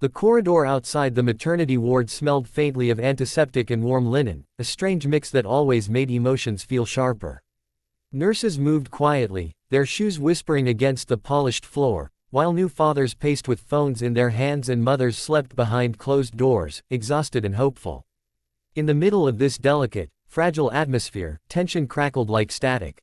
The corridor outside the maternity ward smelled faintly of antiseptic and warm linen, a strange mix that always made emotions feel sharper. Nurses moved quietly, their shoes whispering against the polished floor, while new fathers paced with phones in their hands and mothers slept behind closed doors, exhausted and hopeful. In the middle of this delicate, fragile atmosphere, tension crackled like static.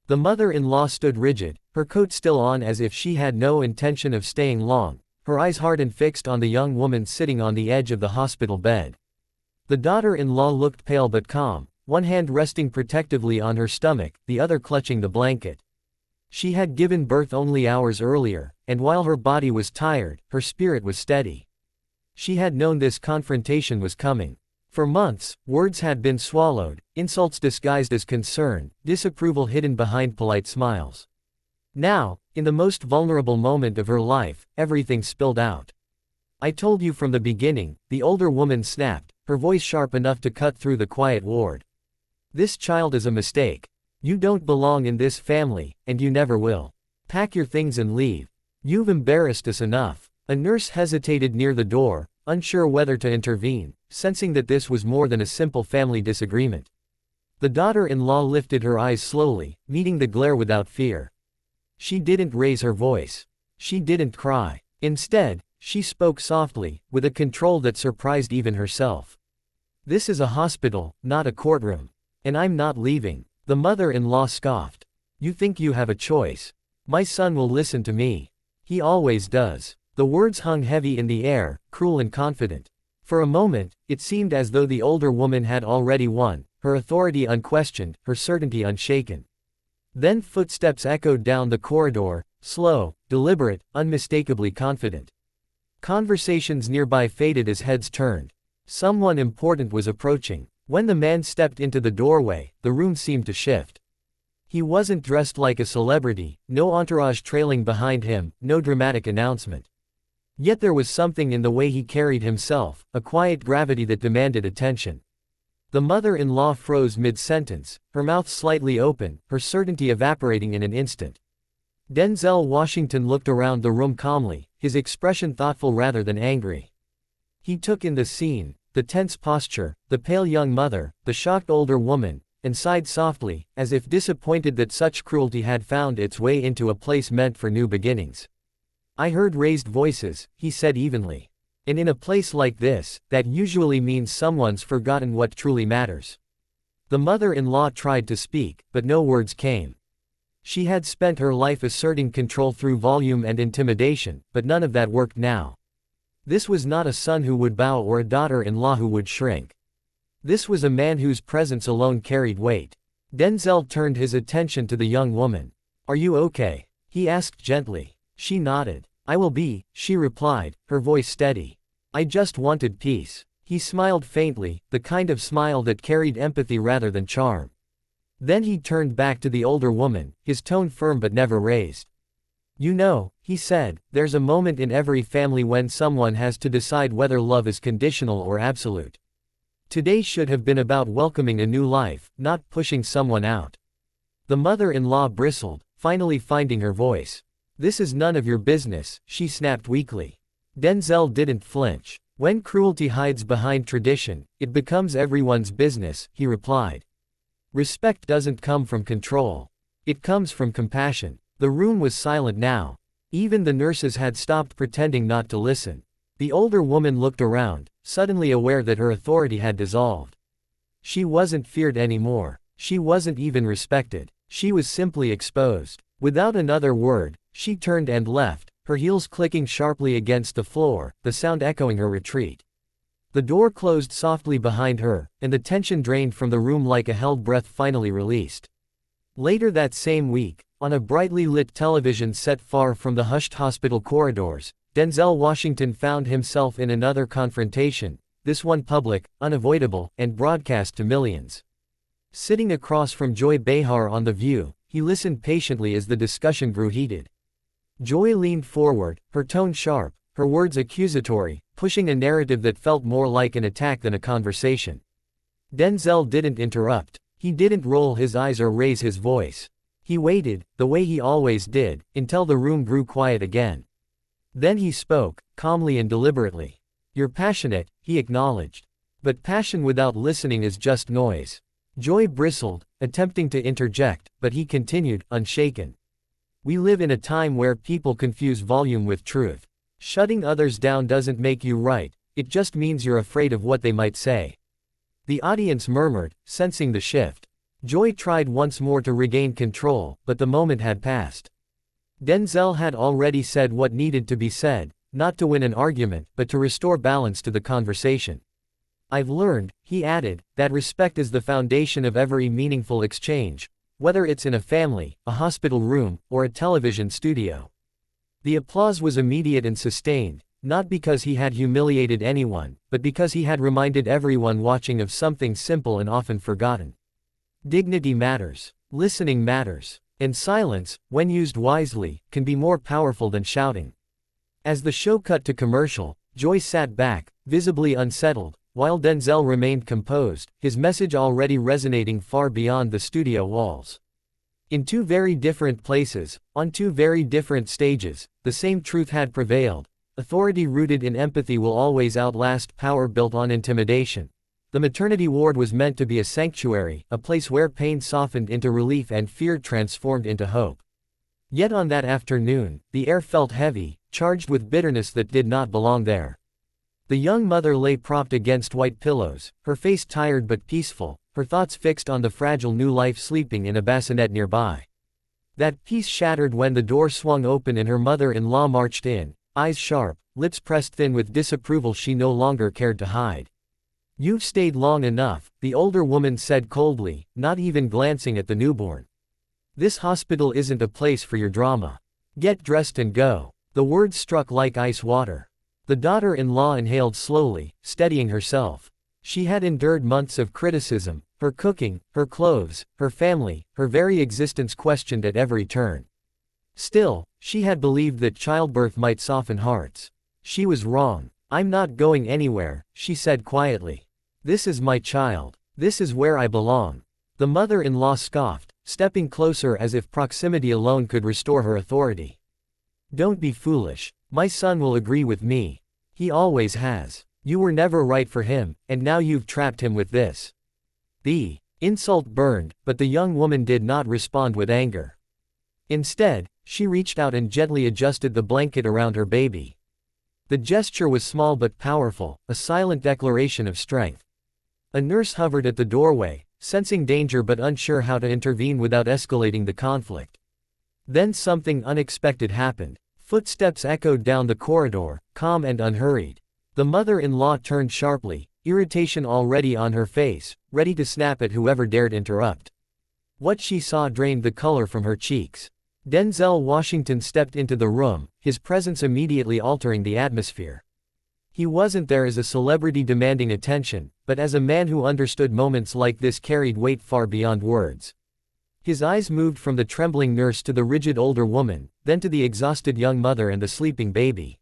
The mother-in-law stood rigid, her coat still on as if she had no intention of staying long, her eyes hard and fixed on the young woman sitting on the edge of the hospital bed. The daughter-in-law looked pale but calm, one hand resting protectively on her stomach, the other clutching the blanket. She had given birth only hours earlier, and while her body was tired, her spirit was steady. She had known this confrontation was coming. For months, words had been swallowed, insults disguised as concern, disapproval hidden behind polite smiles. Now, in the most vulnerable moment of her life, everything spilled out. "I told you from the beginning," the older woman snapped, her voice sharp enough to cut through the quiet ward. "This child is a mistake. You don't belong in this family, and you never will. Pack your things and leave. You've embarrassed us enough." A nurse hesitated near the door, unsure whether to intervene, sensing that this was more than a simple family disagreement. The daughter-in-law lifted her eyes slowly, meeting the glare without fear. She didn't raise her voice. She didn't cry. Instead, she spoke softly, with a control that surprised even herself. "This is a hospital, not a courtroom. And I'm not leaving." The mother-in-law scoffed. "You think you have a choice? My son will listen to me. He always does." The words hung heavy in the air, cruel and confident. For a moment, it seemed as though the older woman had already won, her authority unquestioned, her certainty unshaken. Then footsteps echoed down the corridor, slow, deliberate, unmistakably confident. Conversations nearby faded as heads turned. Someone important was approaching. When the man stepped into the doorway, the room seemed to shift. He wasn't dressed like a celebrity, no entourage trailing behind him, no dramatic announcement. Yet there was something in the way he carried himself, a quiet gravity that demanded attention. The mother-in-law froze mid-sentence, her mouth slightly open, her certainty evaporating in an instant. Denzel Washington looked around the room calmly, his expression thoughtful rather than angry. He took in the scene, the tense posture, the pale young mother, the shocked older woman, and sighed softly, as if disappointed that such cruelty had found its way into a place meant for new beginnings. "I heard raised voices," he said evenly. "And in a place like this, that usually means someone's forgotten what truly matters." The mother-in-law tried to speak, but no words came. She had spent her life asserting control through volume and intimidation, but none of that worked now. This was not a son who would bow or a daughter-in-law who would shrink. This was a man whose presence alone carried weight. Denzel turned his attention to the young woman. "Are you okay?" he asked gently. She nodded. "I will be," she replied, her voice steady. "I just wanted peace." He smiled faintly, the kind of smile that carried empathy rather than charm. Then he turned back to the older woman, his tone firm but never raised. "You know," he said, "there's a moment in every family when someone has to decide whether love is conditional or absolute. Today should have been about welcoming a new life, not pushing someone out." The mother-in-law bristled, finally finding her voice. "This is none of your business," she snapped weakly. Denzel didn't flinch. "When cruelty hides behind tradition, it becomes everyone's business," he replied. "Respect doesn't come from control. It comes from compassion." The room was silent now. Even the nurses had stopped pretending not to listen. The older woman looked around, suddenly aware that her authority had dissolved. She wasn't feared anymore. She wasn't even respected. She was simply exposed. Without another word, she turned and left, her heels clicking sharply against the floor, the sound echoing her retreat. The door closed softly behind her, and the tension drained from the room like a held breath finally released. Later that same week, on a brightly lit television set far from the hushed hospital corridors, Denzel Washington found himself in another confrontation, this one public, unavoidable, and broadcast to millions. Sitting across from Joy Behar on The View, he listened patiently as the discussion grew heated. Joy leaned forward, her tone sharp, her words accusatory, pushing a narrative that felt more like an attack than a conversation. Denzel didn't interrupt. He didn't roll his eyes or raise his voice. He waited, the way he always did, until the room grew quiet again. Then he spoke, calmly and deliberately. "You're passionate," he acknowledged. "But passion without listening is just noise." Joy bristled, attempting to interject, but he continued, unshaken. "We live in a time where people confuse volume with truth. Shutting others down doesn't make you right, it just means you're afraid of what they might say." The audience murmured, sensing the shift. Joy tried once more to regain control, but the moment had passed. Denzel had already said what needed to be said, not to win an argument, but to restore balance to the conversation. "I've learned," he added, "that respect is the foundation of every meaningful exchange, whether it's in a family, a hospital room, or a television studio." The applause was immediate and sustained, not because he had humiliated anyone, but because he had reminded everyone watching of something simple and often forgotten. Dignity matters. Listening matters. And silence, when used wisely, can be more powerful than shouting. As the show cut to commercial, Joy sat back, visibly unsettled, while Denzel remained composed, his message already resonating far beyond the studio walls. In two very different places, on two very different stages, the same truth had prevailed. Authority rooted in empathy will always outlast power built on intimidation. The maternity ward was meant to be a sanctuary, a place where pain softened into relief and fear transformed into hope. Yet on that afternoon, the air felt heavy, charged with bitterness that did not belong there. The young mother lay propped against white pillows, her face tired but peaceful, her thoughts fixed on the fragile new life sleeping in a bassinet nearby. That peace shattered when the door swung open and her mother-in-law marched in, eyes sharp, lips pressed thin with disapproval she no longer cared to hide. "You've stayed long enough," the older woman said coldly, not even glancing at the newborn. "This hospital isn't a place for your drama. Get dressed and go." The words struck like ice water. The daughter-in-law inhaled slowly, steadying herself. She had endured months of criticism, her cooking, her clothes, her family, her very existence questioned at every turn. Still, she had believed that childbirth might soften hearts. She was wrong. "I'm not going anywhere," she said quietly. "This is my child. This is where I belong." The mother-in-law scoffed, stepping closer as if proximity alone could restore her authority. "Don't be foolish. My son will agree with me. He always has. You were never right for him, and now you've trapped him with this." The insult burned, but the young woman did not respond with anger. Instead, she reached out and gently adjusted the blanket around her baby. The gesture was small but powerful, a silent declaration of strength. A nurse hovered at the doorway, sensing danger but unsure how to intervene without escalating the conflict. Then something unexpected happened. Footsteps echoed down the corridor, calm and unhurried. The mother-in-law turned sharply, irritation already on her face, ready to snap at whoever dared interrupt. What she saw drained the color from her cheeks. Denzel Washington stepped into the room, his presence immediately altering the atmosphere. He wasn't there as a celebrity demanding attention, but as a man who understood moments like this carried weight far beyond words. His eyes moved from the trembling nurse to the rigid older woman, then to the exhausted young mother and the sleeping baby.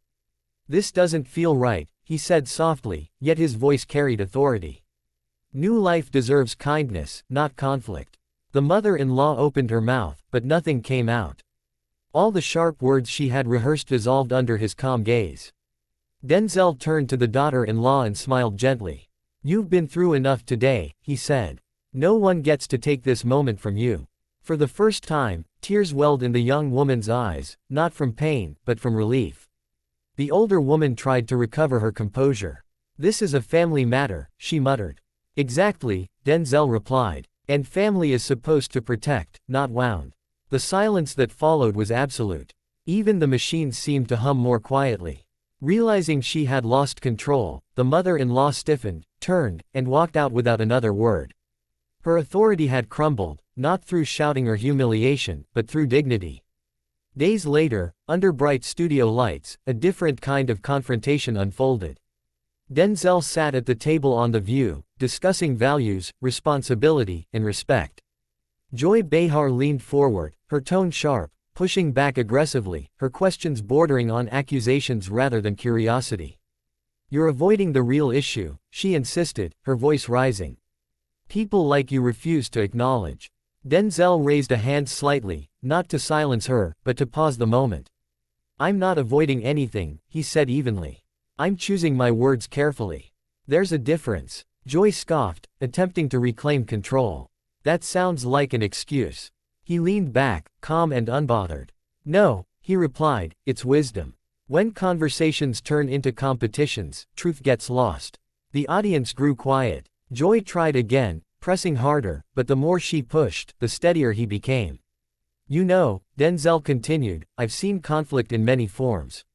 "This doesn't feel right," he said softly, yet his voice carried authority. "New life deserves kindness, not conflict." The mother-in-law opened her mouth, but nothing came out. All the sharp words she had rehearsed dissolved under his calm gaze. Denzel turned to the daughter-in-law and smiled gently. "You've been through enough today," he said. "No one gets to take this moment from you." For the first time, tears welled in the young woman's eyes, not from pain, but from relief. The older woman tried to recover her composure. "This is a family matter," she muttered. "Exactly," Denzel replied. "And family is supposed to protect, not wound." The silence that followed was absolute. Even the machines seemed to hum more quietly. Realizing she had lost control, the mother-in-law stiffened, turned, and walked out without another word. Her authority had crumbled, not through shouting or humiliation, but through dignity. Days later, under bright studio lights, a different kind of confrontation unfolded. Denzel sat at the table on The View, discussing values, responsibility, and respect. Joy Behar leaned forward, her tone sharp, pushing back aggressively, her questions bordering on accusations rather than curiosity. "You're avoiding the real issue," she insisted, her voice rising. "People like you refuse to acknowledge." Denzel raised a hand slightly, not to silence her, but to pause the moment. I'm not avoiding anything, he said evenly. I'm choosing my words carefully. There's a difference. Joy scoffed, attempting to reclaim control. That sounds like an excuse. He leaned back, calm and unbothered. No, he replied, it's wisdom. When conversations turn into competitions, truth gets lost. The audience grew quiet. Joy tried again, pressing harder, but the more she pushed, the steadier he became. You know, Denzel continued, I've seen conflict in many forms.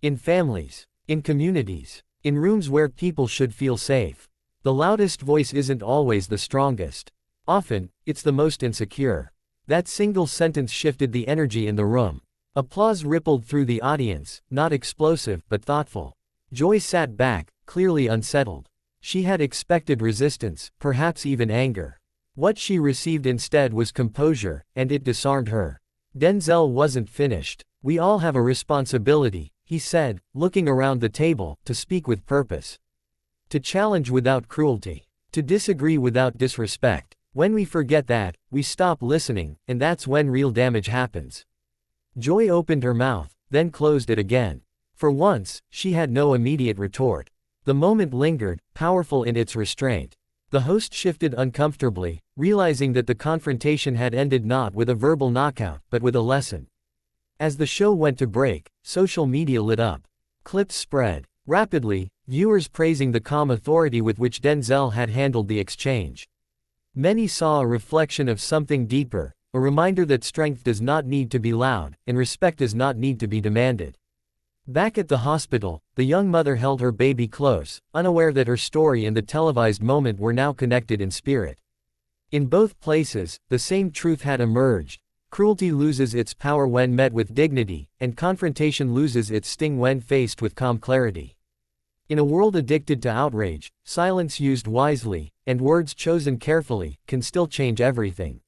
In families, in communities, in rooms where people should feel safe. The loudest voice isn't always the strongest. Often, it's the most insecure. That single sentence shifted the energy in the room. Applause rippled through the audience, not explosive but thoughtful. Joy sat back, clearly unsettled. She had expected resistance, perhaps even anger. What she received instead was composure, and it disarmed her. Denzel wasn't finished. We all have a responsibility, he said, looking around the table, to speak with purpose. To challenge without cruelty. To disagree without disrespect. When we forget that, we stop listening, and that's when real damage happens. Joy opened her mouth, then closed it again. For once, she had no immediate retort. The moment lingered, powerful in its restraint. The host shifted uncomfortably, realizing that the confrontation had ended not with a verbal knockout, but with a lesson. As the show went to break, social media lit up. Clips spread rapidly, viewers praising the calm authority with which Denzel had handled the exchange. Many saw a reflection of something deeper, a reminder that strength does not need to be loud, and respect does not need to be demanded. Back at the hospital, the young mother held her baby close, unaware that her story and the televised moment were now connected in spirit. In both places, the same truth had emerged. Cruelty loses its power when met with dignity, and confrontation loses its sting when faced with calm clarity. In a world addicted to outrage, silence used wisely, and words chosen carefully, can still change everything.